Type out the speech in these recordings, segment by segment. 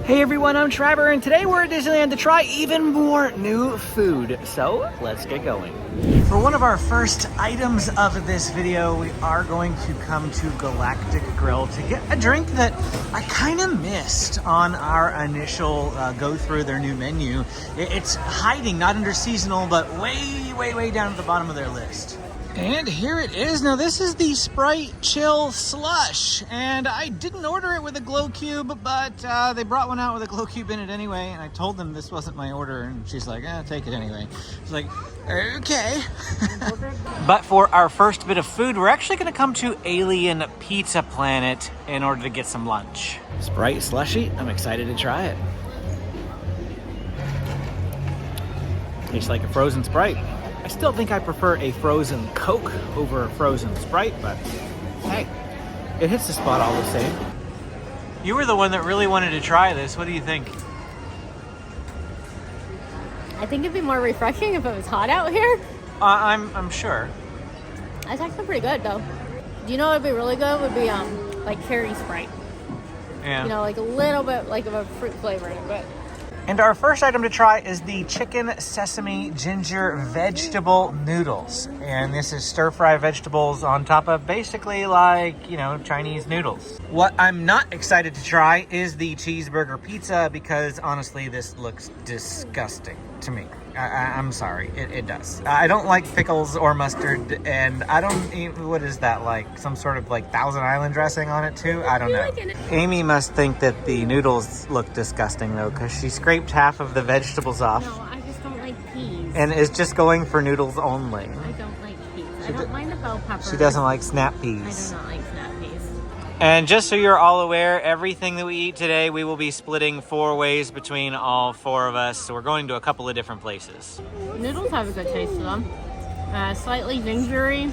Hey everyone, I'm Trevor, and today we're at Disneyland to try even more new food. So let's get going. For one of our first items of this video, we are going to come to Galactic Grill to get a drink that I kind of missed on our initial go through their new menu. It's hiding, not under seasonal, but way down at the bottom of their list. And here it is. Now this is the Sprite Chill Slush, and I didn't order it with a glow cube, but they brought one out with a glow cube in it anyway, and I told them this wasn't my order, and she's like, take it anyway. It's like, okay. But for our first bit of food, we're actually gonna come to Alien Pizza Planet in order to get some lunch. Sprite Slushy, I'm excited to try it. Tastes like a frozen Sprite. I still think I prefer a frozen Coke over a frozen Sprite, but hey, it hits the spot all the same. You were the one that really wanted to try this. What do you think? I think it'd be more refreshing if it was hot out here. I'm sure. That's actually pretty good though. Do you know what would be really good? Would be like cherry Sprite. Yeah. You know, like a little bit like of a fruit flavor in it, but. And our first item to try is the chicken sesame ginger vegetable noodles. And this is stir-fry vegetables on top of basically like, you know, Chinese noodles. What I'm not excited to try is the cheeseburger pizza because honestly, this looks disgusting to me. I'm sorry, it does. I don't like pickles or mustard, and I don't even, what is that, like some sort of like Thousand Island dressing on it too? I don't know. Amy must think that the noodles look disgusting though, because she scraped half of the vegetables off. No, I just don't like peas. And is just going for noodles only. I don't like peas. I don't mind the bell pepper. She doesn't like snap peas. I do not like snap peas. And just so you're all aware, everything that we eat today, we will be splitting 4 ways between all 4 of us. So we're going to a couple of different places. Noodles have a good taste to them. Slightly gingery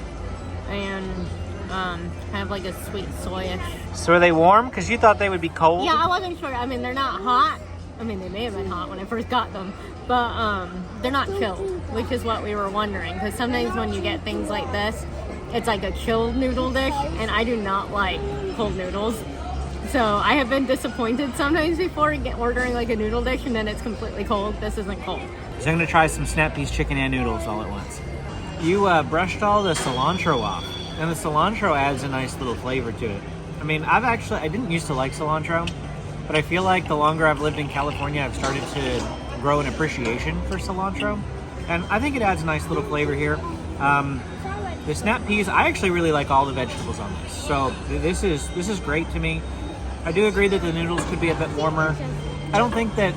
and kind of like a sweet soyish. So are they warm? Because you thought they would be cold? Yeah, I wasn't sure. I mean, they're not hot. I mean, they may have been hot when I first got them, but they're not chilled, which is what we were wondering. Because sometimes when you get things like this, it's like a chilled noodle dish, and I do not like cold noodles. So I have been disappointed sometimes before ordering like a noodle dish, and then it's completely cold. This isn't cold. So I'm going to try some snap peas chicken and noodles all at once. You brushed all the cilantro off, and the cilantro adds a nice little flavor to it. I mean, I didn't used to like cilantro, but I feel like the longer I've lived in California, I've started to grow an appreciation for cilantro. And I think it adds a nice little flavor here. The snap peas, I actually really like all the vegetables on this. So this is great to me. I do agree that the noodles could be a bit warmer. I don't think that,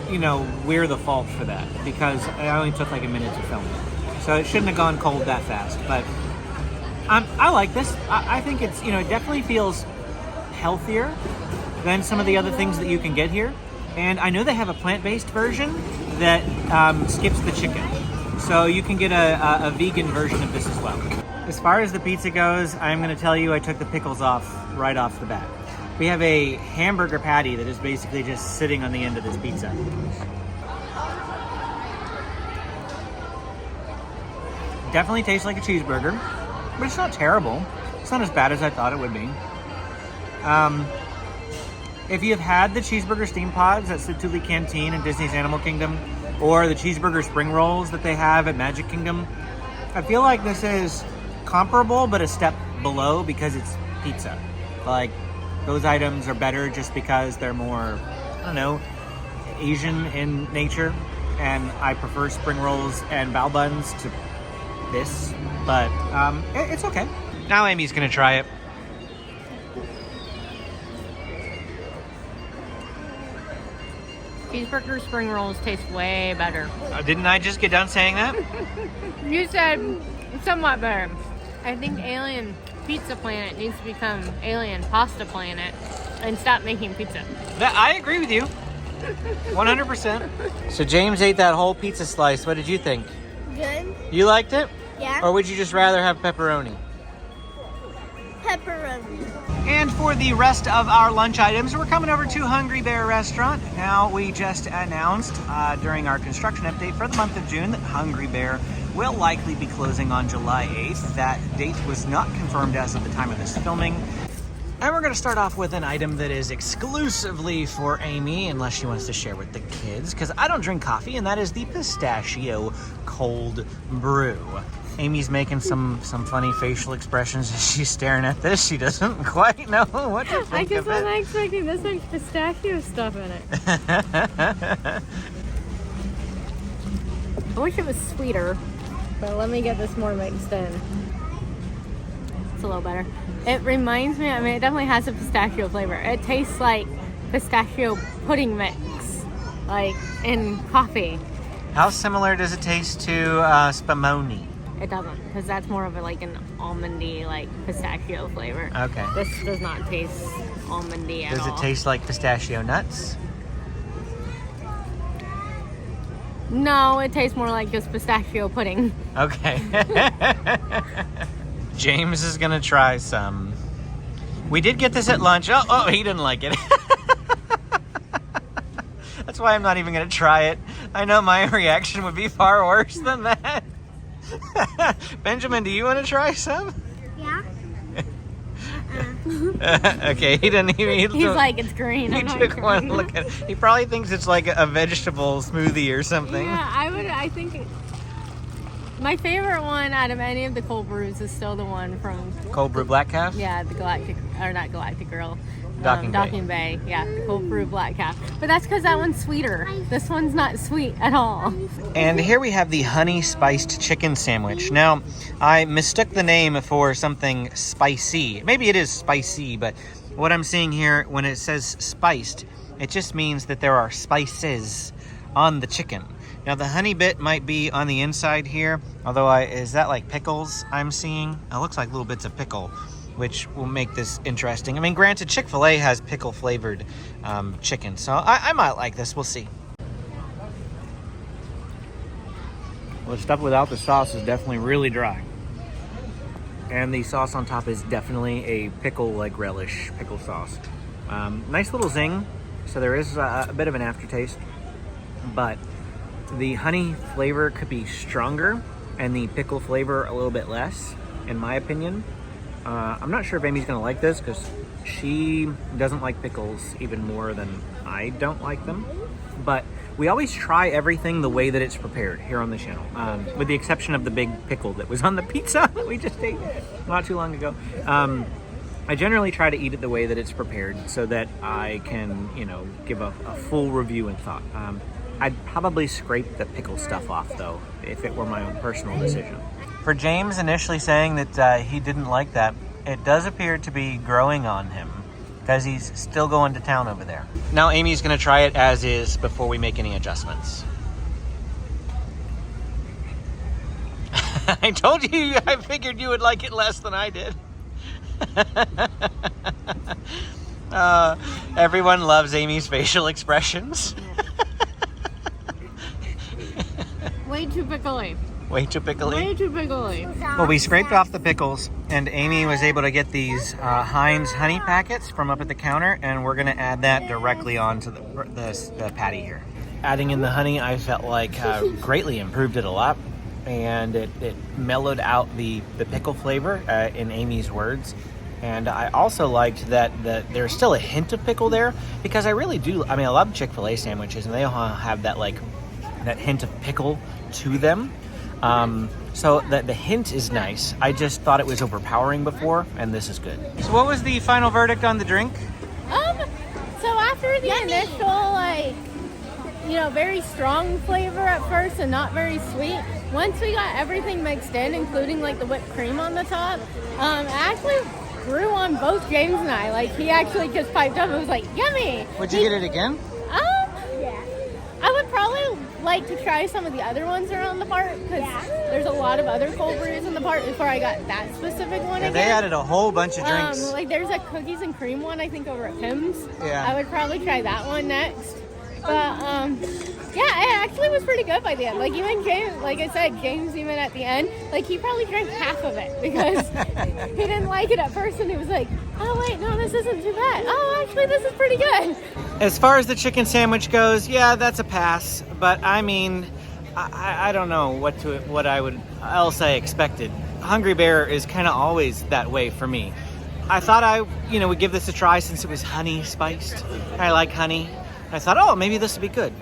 you know, we're the fault for that because it only took like a minute to film it. So it shouldn't have gone cold that fast, but I like this. I think it's, you know, it definitely feels healthier than some of the other things that you can get here. And I know they have a plant-based version that skips the chicken. So you can get a vegan version of this as well. As far as the pizza goes, I'm gonna tell you I took the pickles off right off the bat. We have a hamburger patty that is basically just sitting on the end of this pizza. Definitely tastes like a cheeseburger, but it's not terrible. It's not as bad as I thought it would be. If you've had the cheeseburger steam pods at Satuli Canteen in Disney's Animal Kingdom, or the cheeseburger spring rolls that they have at Magic Kingdom, I feel like this is comparable, but a step below because it's pizza. Like, those items are better just because they're more, I don't know, Asian in nature. And I prefer spring rolls and bao buns to this, but it's okay. Now Amy's gonna try it. Cheeseburger spring rolls taste way better. Didn't I just get done saying that? You said somewhat better. I think Alien Pizza Planet needs to become Alien Pasta Planet and stop making pizza. I agree with you. 100%. So James ate that whole pizza slice. What did you think? Good. You liked it? Yeah. Or would you just rather have pepperoni? Pepperoni. And for the rest of our lunch items, we're coming over to Hungry Bear Restaurant. Now, we just announced during our construction update for the month of June that Hungry Bear will likely be closing on July 8th. That date was not confirmed as of the time of this filming. And we're going to start off with an item that is exclusively for Amy, unless she wants to share with the kids, because I don't drink coffee, and that is the pistachio cold brew. Amy's making some funny facial expressions as she's staring at this. She doesn't quite know what to think I just of it. wasn't expecting this much pistachio stuff in it. I wish it was sweeter, but let me get this more mixed in. It's a little better. It reminds me, I mean, it definitely has a pistachio flavor. It tastes like pistachio pudding mix, like in coffee. How similar does it taste to spumoni? It doesn't, because that's more of like an almondy, like pistachio flavor. Okay. This does not taste almondy at all. Does it taste like pistachio nuts? No, it tastes more like just pistachio pudding. Okay. James is gonna try some. We did get this at lunch. Oh, he didn't like it. That's why I'm not even gonna try it. I know my reaction would be far worse than that. Benjamin, do you want to try some? Yeah. Okay, he didn't even. He's like, it's green. He I'm took like, one look at it. He probably thinks it's like a vegetable smoothie or something. Yeah, I think my favorite one out of any of the cold brews is still the one from Cold brew black calf? the not Galactic Grill. Docking Bay. Yeah, the cold brew black calf. But that's because that one's sweeter. This one's not sweet at all. And here we have the honey spiced chicken sandwich. Now, I mistook the name for something spicy. Maybe it is spicy, but what I'm seeing here when it says spiced, it just means that there are spices on the chicken. Now, the honey bit might be on the inside here, although is that like pickles I'm seeing? It looks like little bits of pickle, which will make this interesting. I mean, granted, Chick-fil-A has pickle-flavored chicken, so I might like this. We'll see. Well, the stuff without the sauce is definitely really dry. And the sauce on top is definitely a pickle, like relish pickle sauce. Nice little zing, so there is a bit of an aftertaste, but the honey flavor could be stronger and the pickle flavor a little bit less, in my opinion. I'm not sure if Amy's gonna like this because she doesn't like pickles even more than I don't like them. But we always try everything the way that it's prepared here on the channel, with the exception of the big pickle that was on the pizza that we just ate not too long ago. I generally try to eat it the way that it's prepared so that I can, give a full review and thought. I'd probably scrape the pickle stuff off though, if it were my own personal decision. For James initially saying that he didn't like that, it does appear to be growing on him because he's still going to town over there. Now Amy's going to try it as is before we make any adjustments. I told you, I figured you would like it less than I did. Everyone loves Amy's facial expressions. Way too pickly. Way too pickly? Way too pickly. Well, we scraped off the pickles, and Amy was able to get these Heinz honey packets from up at the counter, and we're going to add that directly onto the patty here. Adding in the honey, I felt like greatly improved it a lot, and it mellowed out the pickle flavor, in Amy's words. And I also liked that there's still a hint of pickle there, because I really do. I mean, I love Chick-fil-A sandwiches, and they all have that hint of pickle to them. So the hint is nice. I just thought it was overpowering before, and this is good. So what was the final verdict on the drink? So after the initial, very strong flavor at first and not very sweet, once we got everything mixed in, including the whipped cream on the top, it actually grew on both James and I. Like, he actually just piped up and was like, yummy! Would you get it again? Yeah. I would probably like to try some of the other ones around the park because there's a lot of other cold brews in the park before I got that specific one again. They added a whole bunch of drinks. There's a cookies and cream one, I think, over at Pim's. Yeah. I would probably try that one next. But, it actually was pretty good by the end. Even James, like I said, James even at the end, he probably drank half of it because he didn't like it at first and he was like, oh wait, no, this isn't too bad. Oh, actually, this is pretty good. As far as the chicken sandwich goes, yeah, that's a pass. But I mean, I don't know what else I expected. Hungry Bear is kind of always that way for me. I thought I, would give this a try since it was honey spiced. I like honey. I thought, oh, maybe this would be good.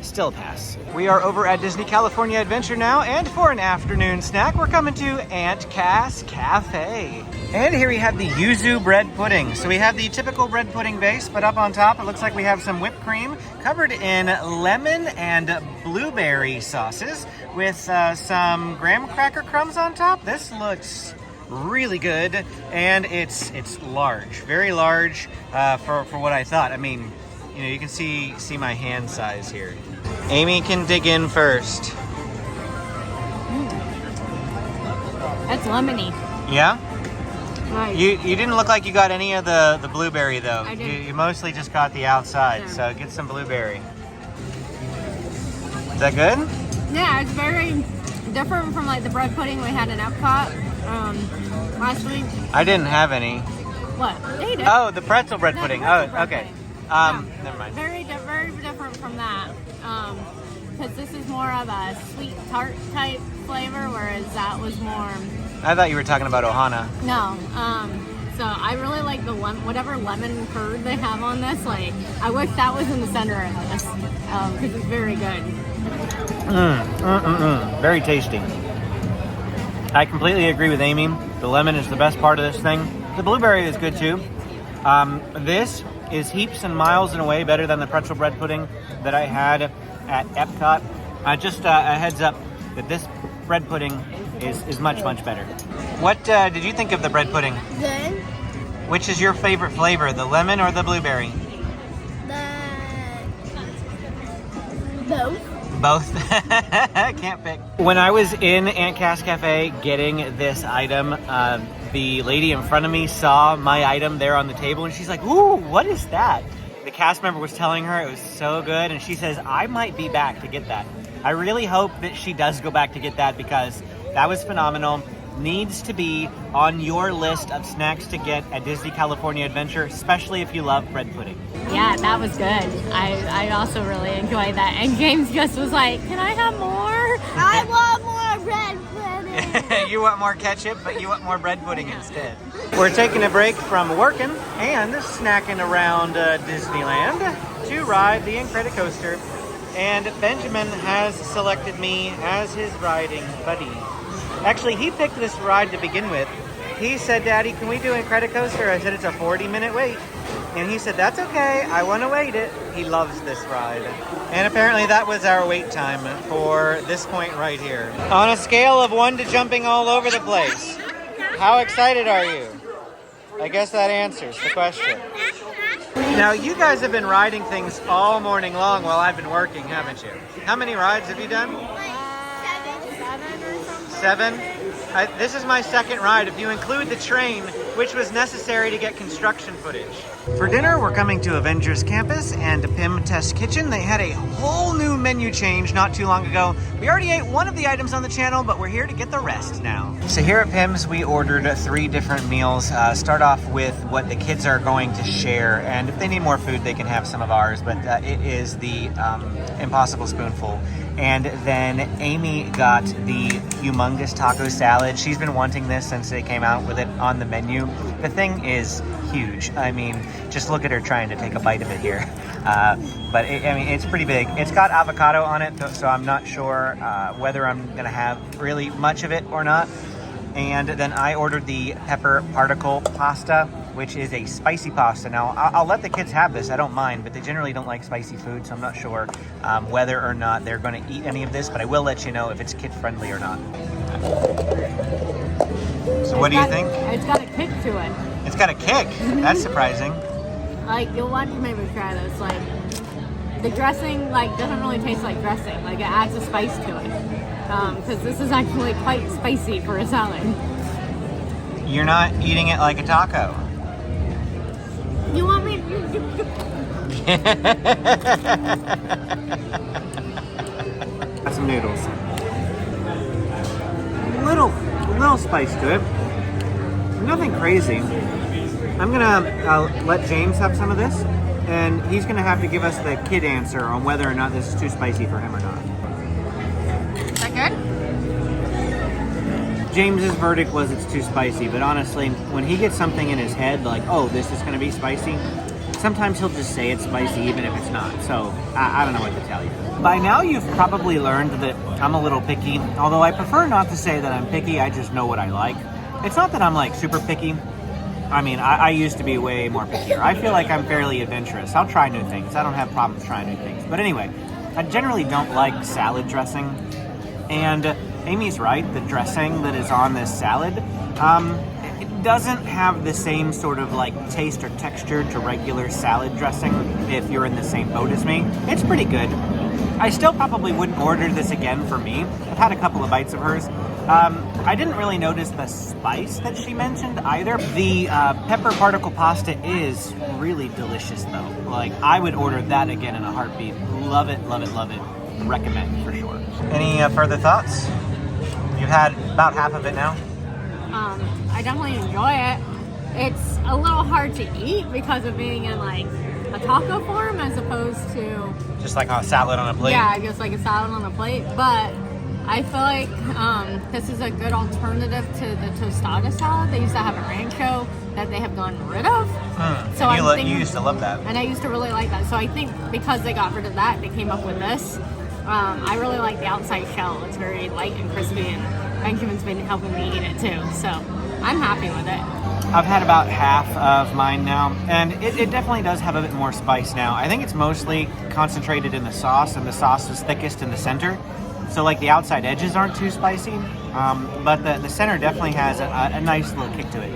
Still a pass. We are over at Disney California Adventure now, and for an afternoon snack, we're coming to Aunt Cass Cafe. And here we have the yuzu bread pudding. So we have the typical bread pudding base, but up on top, it looks like we have some whipped cream covered in lemon and blueberry sauces with some graham cracker crumbs on top. This looks really good, and it's large, very large for what I thought. I mean, you can see my hand size here. Amy can dig in first. That's lemony. Yeah? Nice. You didn't look like you got any of the blueberry though. I didn't. You mostly just got the outside, Yeah. so get some blueberry. Is that good? Yeah, it's very different from like the bread pudding we had in Epcot last week. I didn't have any. What? Yeah, you did. Oh, the pretzel bread No, pudding. pretzel Oh, bread okay. pudding. Never mind. Very different from that. Because this is more of a sweet tart type flavor, whereas that was more. I thought you were talking about Ohana. No. So I really like the whatever lemon curd they have on this. Like, I wish that was in the center of this because it's very good. Very tasty. I completely agree with Amy. The lemon is the best part of this thing. The blueberry is good too. This is heaps and miles and away better than the pretzel bread pudding that I had at Epcot. Just a heads up that this bread pudding is much better. What did you think of the bread pudding? Good. Which is your favorite flavor, the lemon or the blueberry? Both. Both. Can't pick. When I was in Aunt Cass Cafe getting this item, the lady in front of me saw my item there on the table and she's like, ooh, what is that? The cast member was telling her it was so good and she says, I might be back to get that. I really hope that she does go back to get that because that was phenomenal. Needs to be on your list of snacks to get at Disney California Adventure, especially if you love bread pudding. Yeah, that was good. I also really enjoyed that. And James just was like, can I have more? I want more bread pudding. You want more ketchup, but you want more bread pudding instead. We're taking a break from working and snacking around Disneyland to ride the Incredicoaster. And Benjamin has selected me as his riding buddy. Actually, he picked this ride to begin with. He said, Daddy, can we do Incredicoaster? I said, it's a 40-minute wait. And he said, that's okay, I want to wait it. He loves this ride. And apparently that was our wait time for this point right here. On a scale of 1 to jumping all over the place, how excited are you? I guess that answers the question. Now, you guys have been riding things all morning long while I've been working, haven't you? How many rides have you done? 7? This is my second ride if you include the train, which was necessary to get construction footage. For dinner, we're coming to Avengers Campus and PYM Test Kitchen. They had a whole new menu change not too long ago. We already ate one of the items on the channel, but we're here to get the rest now. So here at PYM's, we ordered 3 different meals. Start off with what the kids are going to share, and if they need more food, they can have some of ours, but it is the Impossible Spoonful. And then Amy got the humongous taco salad. She's been wanting this since they came out with it on the menu. The thing is huge. I mean, just look at her trying to take a bite of it here. But it's pretty big. It's got avocado on it, so I'm not sure whether I'm gonna have really much of it or not. And then I ordered the pepper particle pasta, which is a spicy pasta. Now, I'll let the kids have this, I don't mind, but they generally don't like spicy food, so I'm not sure whether or not they're gonna eat any of this, but I will let you know if it's kid-friendly or not. So what do you think? It's got a kick to it. It's got a kick? That's surprising. Like, you'll want to maybe try this. Like, the dressing, like, doesn't really taste like dressing. Like, it adds a spice to it. Because this is actually quite spicy for a salad. You're not eating it like a taco. You want me Got some noodles. Little spice to it. Nothing crazy. I'm gonna let James have some of this, and he's gonna have to give us the kid answer on whether or not this is too spicy for him or not. Is that good? James's verdict was it's too spicy, but honestly, when he gets something in his head, like, oh, this is gonna be spicy, sometimes he'll just say it's spicy even if it's not. So I don't know what to tell you. By now you've probably learned that I'm a little picky, although I prefer not to say that I'm picky, I just know what I like. It's not that I'm like super picky. I mean, I used to be way more pickier. I feel like I'm fairly adventurous. I'll try new things. I don't have problems trying new things. But anyway, I generally don't like salad dressing. And Amy's right, the dressing that is on this salad, it doesn't have the same sort of like taste or texture to regular salad dressing if you're in the same boat as me. It's pretty good. I still probably wouldn't order this again for me. I've had a couple of bites of hers. I didn't really notice the spice that she mentioned either. The pepper particle pasta is really delicious though. Like, I would order that again in a heartbeat. Love it, love it, love it. Recommend for sure. Any further thoughts? You've had about half of it now. I definitely enjoy it. It's a little hard to eat because of being in like a taco form as opposed to just like a salad on a plate. Yeah, just like a salad on a plate. But I feel like this is a good alternative to the tostada salad. They used to have a rancho that they have gotten rid of. So you used to love that. And I used to really like that. So I think because they got rid of that, they came up with this. I really like the outside shell. It's very light and crispy, and Benjamin's been helping me eat it too. So I'm happy with it. I've had about half of mine now, and it definitely does have a bit more spice now. I think it's mostly concentrated in the sauce, and the sauce is thickest in the center. So like the outside edges aren't too spicy, but the center definitely has a nice little kick to it.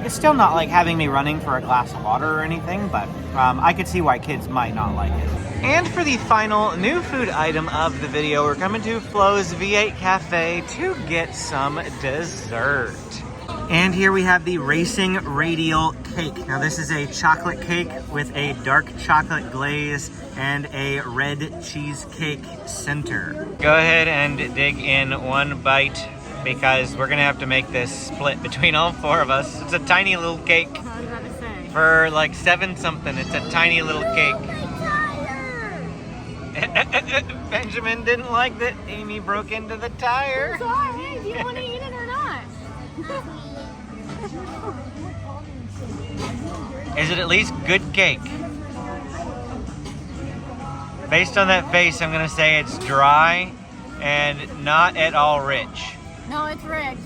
It's still not like having me running for a glass of water or anything, but I could see why kids might not like it. And for the final new food item of the video, we're coming to Flo's V8 Cafe to get some dessert. And here we have the Racing Radial Cake. Now this is a chocolate cake with a dark chocolate glaze and a red cheesecake center. Go ahead and dig in one bite because we're gonna have to make this split between all four of us. It's a tiny little cake. I was about to say. For like 7 something, it's a tiny little cake. Benjamin didn't like that Amy broke into the tire. I'm sorry, do you want to eat it or not? Is it at least good cake? Based on that face, I'm gonna say it's dry and not at all rich. No, it's rich.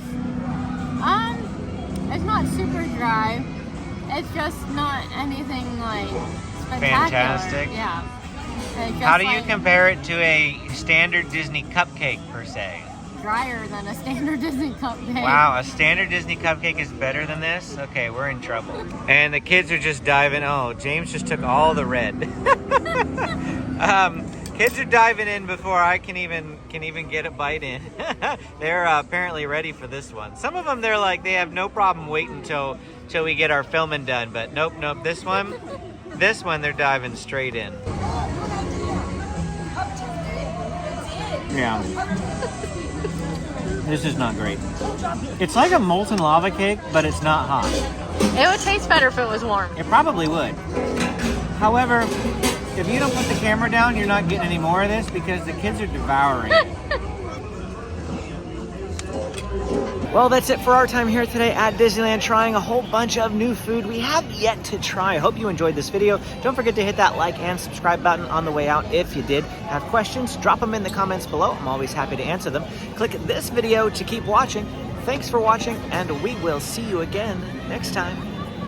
It's not super dry. It's just not anything like spectacular. Fantastic. Yeah. How do you compare it to a standard Disney cupcake per se? Drier than a standard Disney cupcake. Wow, a standard Disney cupcake is better than this? Okay, we're in trouble. And the kids are just diving. Oh, James just took all the red. Kids are diving in before I can even get a bite in. They're apparently ready for this one. Some of them, they're like, they have no problem waiting till we get our filming done. But nope. This one, they're diving straight in. Yeah. This is not great. It's like a molten lava cake, but it's not hot. It would taste better if it was warm. It probably would. However, if you don't put the camera down, you're not getting any more of this because the kids are devouring it. Well, that's it for our time here today at Disneyland, trying a whole bunch of new food we have yet to try. I hope you enjoyed this video. Don't forget to hit that like and subscribe button on the way out if you did. Have questions, drop them in the comments below. I'm always happy to answer them. Click this video to keep watching. Thanks for watching, and we will see you again next time.